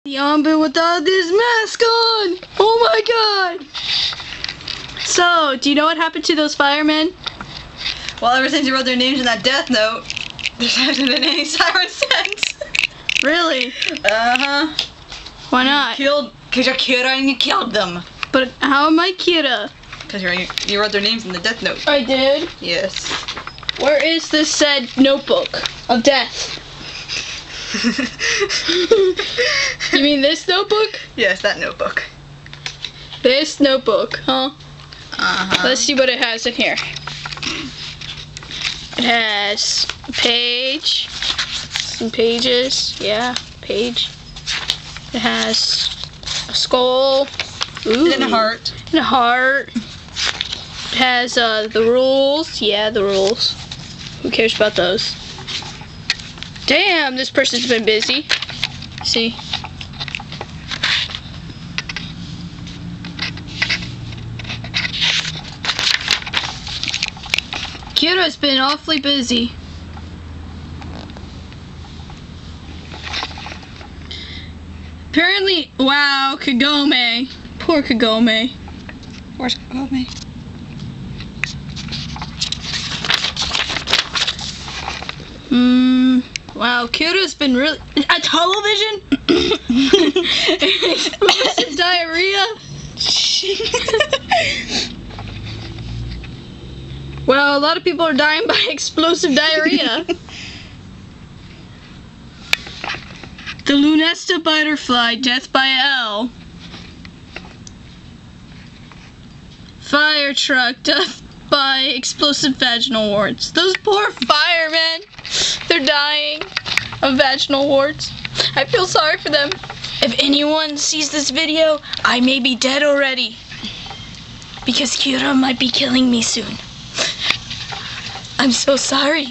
The armband without this mask on! Oh my god! So, do you know what happened to those firemen? Well, ever since you wrote their names in that death note, there hasn't been any sirens since. Really? Uh-huh. Why not? Because you're Kira and you killed them. But how am I Kira? Because you wrote their names in the death note. I did? Yes. Where is this said notebook of death? You mean this notebook? Yes, that notebook. This notebook, huh? Uh-huh. Let's see what it has in here. It has a page, some pages, yeah, page. It has a skull. Ooh. And a heart. And a heart. It has the rules. Yeah, the rules. Who cares about those? Damn, this person's been busy. See? Kira's been awfully busy. Apparently, wow, Kagome. Poor Kagome. Where's Kagome? Wow, Kira's been really... A television? Explosive diarrhea? Well, a lot of people are dying by explosive diarrhea. The Lunesta butterfly, death by L. Fire truck, death by explosive vaginal warts. Those poor firemen, they're dying of vaginal warts. I feel sorry for them. If anyone sees this video, I may be dead already. Because Kira might be killing me soon. I'm so sorry.